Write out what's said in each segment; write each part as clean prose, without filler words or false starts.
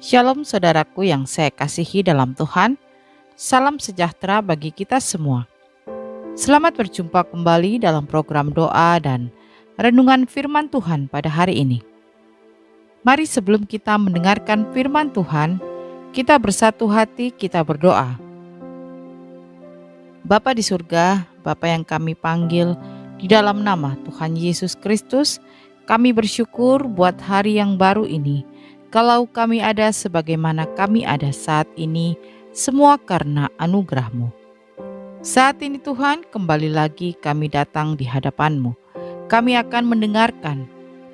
Shalom saudaraku yang saya kasihi dalam Tuhan, salam sejahtera bagi kita semua. Selamat berjumpa kembali dalam program doa dan renungan firman Tuhan pada hari ini. Mari sebelum kita mendengarkan firman Tuhan, kita bersatu hati, kita berdoa. Bapa di surga, Bapa yang kami panggil di dalam nama Tuhan Yesus Kristus, kami bersyukur buat hari yang baru ini. Kalau kami ada sebagaimana kami ada saat ini, semua karena anugerah-Mu. Saat ini Tuhan, kembali lagi kami datang di hadapan-Mu. Kami akan mendengarkan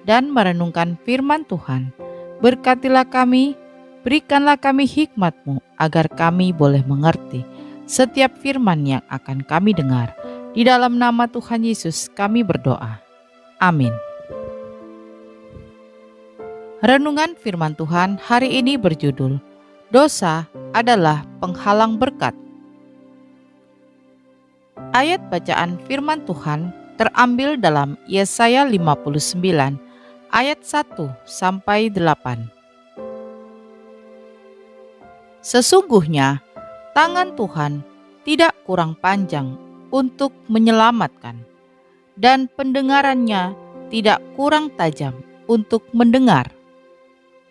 dan merenungkan firman Tuhan. Berkatilah kami, berikanlah kami hikmat-Mu, agar kami boleh mengerti setiap firman yang akan kami dengar. Di dalam nama Tuhan Yesus kami berdoa. Amin. Renungan firman Tuhan hari ini berjudul, Dosa adalah penghalang berkat. Ayat bacaan firman Tuhan terambil dalam Yesaya 59 ayat 1-8. Sesungguhnya tangan Tuhan tidak kurang panjang untuk menyelamatkan, dan pendengarannya tidak kurang tajam untuk mendengar.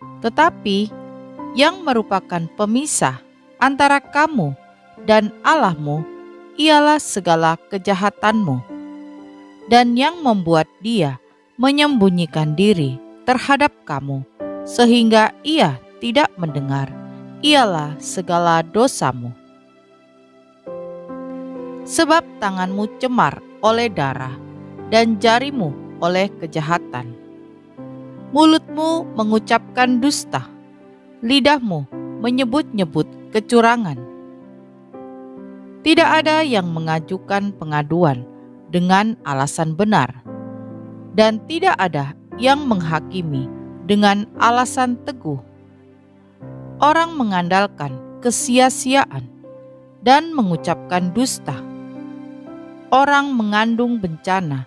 Tetapi yang merupakan pemisah antara kamu dan Allah-mu ialah segala kejahatanmu, dan yang membuat dia menyembunyikan diri terhadap kamu sehingga ia tidak mendengar ialah segala dosamu. Sebab tanganmu cemar oleh darah dan jarimu oleh kejahatan. Mulutmu mengucapkan dusta, lidahmu menyebut-nyebut kecurangan. Tidak ada yang mengajukan pengaduan dengan alasan benar, dan tidak ada yang menghakimi dengan alasan teguh. Orang mengandalkan kesia-siaan dan mengucapkan dusta. Orang mengandung bencana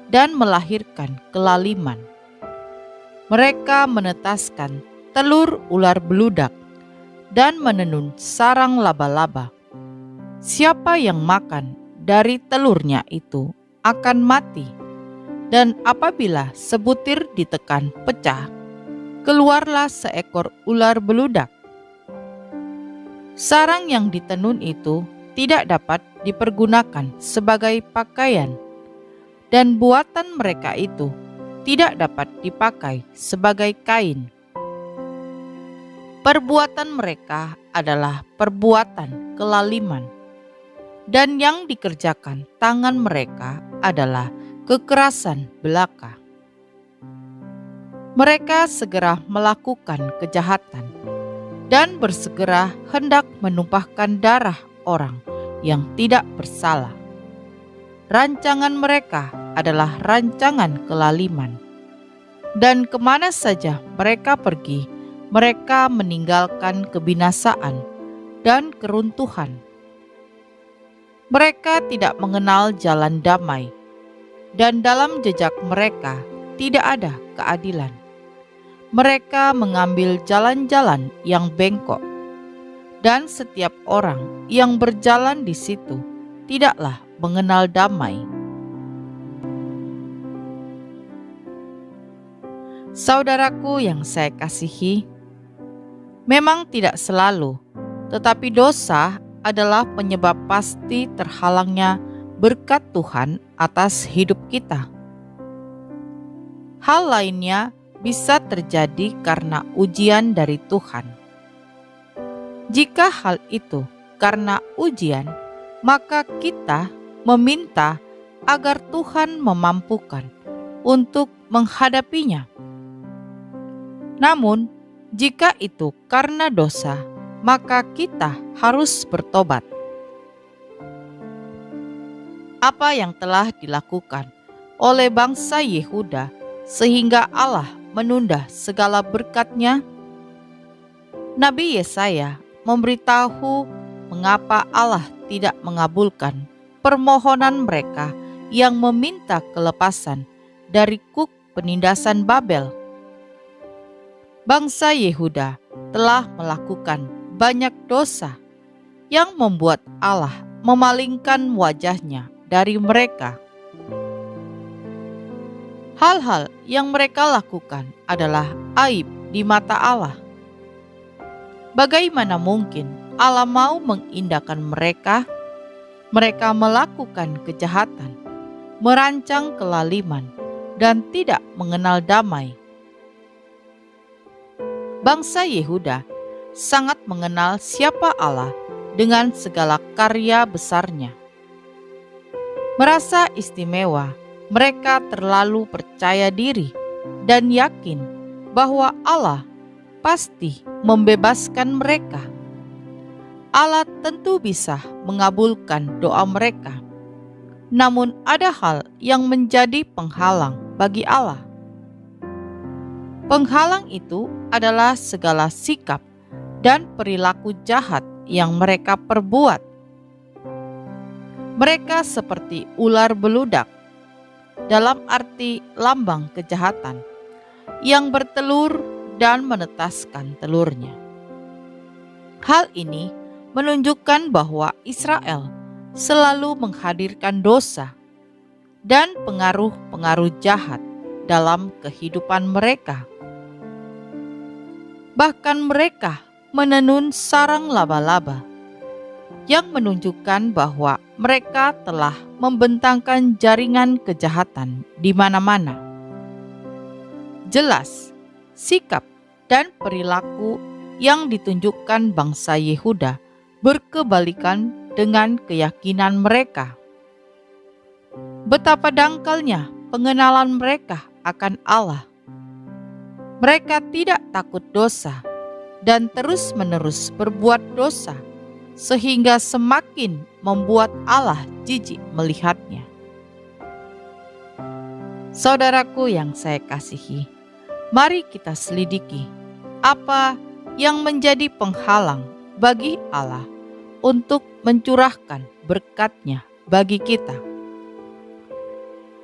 dan melahirkan kelaliman. Mereka menetaskan telur ular beludak dan menenun sarang laba-laba. Siapa yang makan dari telurnya itu akan mati, dan apabila sebutir ditekan pecah, keluarlah seekor ular beludak. Sarang yang ditenun itu tidak dapat dipergunakan sebagai pakaian, dan buatan mereka itu tidak dapat dipakai sebagai kain. Perbuatan mereka adalah perbuatan kelaliman, dan yang dikerjakan tangan mereka adalah kekerasan belaka. Mereka segera melakukan kejahatan dan bersegera hendak menumpahkan darah orang yang tidak bersalah. Rancangan mereka adalah rancangan kelaliman, dan kemana saja mereka pergi, mereka meninggalkan kebinasaan dan keruntuhan. Mereka tidak mengenal jalan damai, dan dalam jejak mereka tidak ada keadilan. Mereka mengambil jalan-jalan yang bengkok, dan setiap orang yang berjalan di situ tidaklah mengenal damai. Saudaraku yang saya kasihi, memang tidak selalu, tetapi dosa adalah penyebab pasti terhalangnya berkat Tuhan atas hidup kita. Hal lainnya bisa terjadi karena ujian dari Tuhan. Jika hal itu karena ujian, maka kita meminta agar Tuhan memampukan untuk menghadapinya. Namun, jika itu karena dosa, maka kita harus bertobat. Apa yang telah dilakukan oleh bangsa Yehuda sehingga Allah menunda segala berkat-Nya? Nabi Yesaya memberitahu mengapa Allah tidak mengabulkan permohonan mereka yang meminta kelepasan dari kuk penindasan Babel. Bangsa Yehuda telah melakukan banyak dosa yang membuat Allah memalingkan wajahnya dari mereka. Hal-hal yang mereka lakukan adalah aib di mata Allah. Bagaimana mungkin Allah mau mengindahkan mereka? Mereka melakukan kejahatan, merancang kelaliman, dan tidak mengenal damai. Bangsa Yehuda sangat mengenal siapa Allah dengan segala karya besarnya. Merasa istimewa, mereka terlalu percaya diri dan yakin bahwa Allah pasti membebaskan mereka. Allah tentu bisa mengabulkan doa mereka. Namun ada hal yang menjadi penghalang bagi Allah. Penghalang itu adalah segala sikap dan perilaku jahat yang mereka perbuat. Mereka seperti ular beludak, dalam arti lambang kejahatan, yang bertelur dan menetaskan telurnya. Hal ini menunjukkan bahwa Israel selalu menghadirkan dosa dan pengaruh-pengaruh jahat dalam kehidupan mereka. Bahkan mereka menenun sarang laba-laba yang menunjukkan bahwa mereka telah membentangkan jaringan kejahatan di mana-mana. Jelas, sikap dan perilaku yang ditunjukkan bangsa Yehuda berkebalikan dengan keyakinan mereka. Betapa dangkalnya pengenalan mereka akan Allah. Mereka tidak takut dosa dan terus-menerus berbuat dosa, sehingga semakin membuat Allah jijik melihatnya. Saudaraku yang saya kasihi, mari kita selidiki apa yang menjadi penghalang bagi Allah untuk mencurahkan berkat-Nya bagi kita.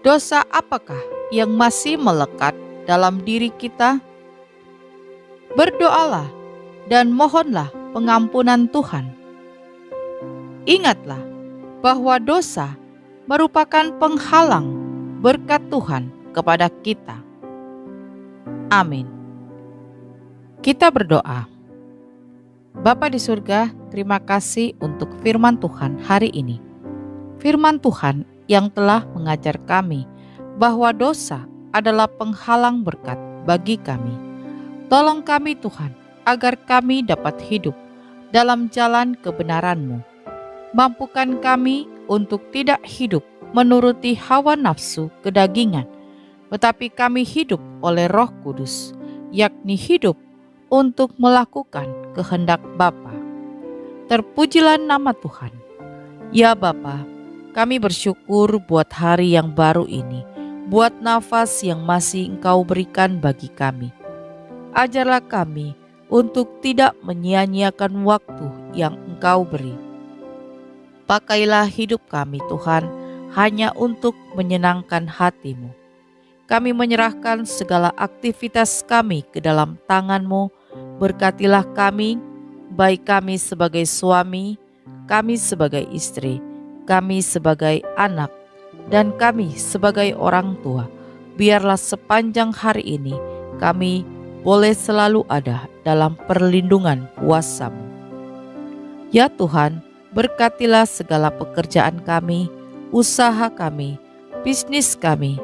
Dosa apakah yang masih melekat dalam diri kita? Berdoalah dan mohonlah pengampunan Tuhan. Ingatlah bahwa dosa merupakan penghalang berkat Tuhan kepada kita. Amin. Kita berdoa. Bapa di surga, terima kasih untuk firman Tuhan hari ini. Firman Tuhan yang telah mengajar kami bahwa dosa adalah penghalang berkat bagi kami. Tolong kami Tuhan, agar kami dapat hidup dalam jalan kebenaran-Mu. Mampukan kami untuk tidak hidup menuruti hawa nafsu kedagingan, tetapi kami hidup oleh Roh Kudus, yakni hidup untuk melakukan kehendak Bapa. Terpujilah nama Tuhan. Ya Bapa, kami bersyukur buat hari yang baru ini, buat nafas yang masih Engkau berikan bagi kami. Ajarlah kami untuk tidak menyia-nyiakan waktu yang Engkau beri. Pakailah hidup kami Tuhan hanya untuk menyenangkan hati-Mu. Kami menyerahkan segala aktivitas kami ke dalam tangan-Mu. Berkatilah kami, baik kami sebagai suami, kami sebagai istri, kami sebagai anak, dan kami sebagai orang tua. Biarlah sepanjang hari ini kami boleh selalu ada dalam perlindungan kuasa-Mu. Ya Tuhan, berkatilah segala pekerjaan kami, usaha kami, bisnis kami,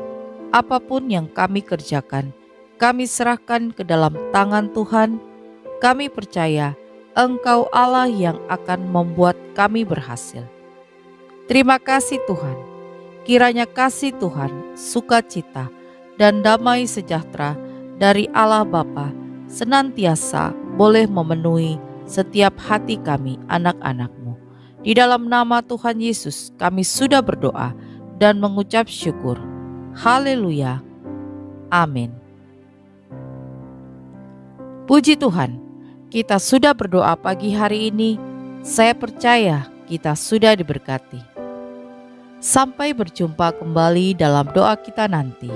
apapun yang kami kerjakan, kami serahkan ke dalam tangan Tuhan. Kami percaya Engkau Allah yang akan membuat kami berhasil. Terima kasih Tuhan. Kiranya kasih Tuhan, sukacita, dan damai sejahtera dari Allah Bapa senantiasa boleh memenuhi setiap hati kami anak-anak-Mu. Di dalam nama Tuhan Yesus kami sudah berdoa dan mengucap syukur. Haleluya. Amin. Puji Tuhan, kita sudah berdoa pagi hari ini. Saya percaya kita sudah diberkati. Sampai berjumpa kembali dalam doa kita nanti.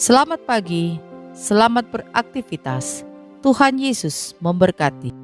Selamat pagi, selamat beraktivitas. Tuhan Yesus memberkati.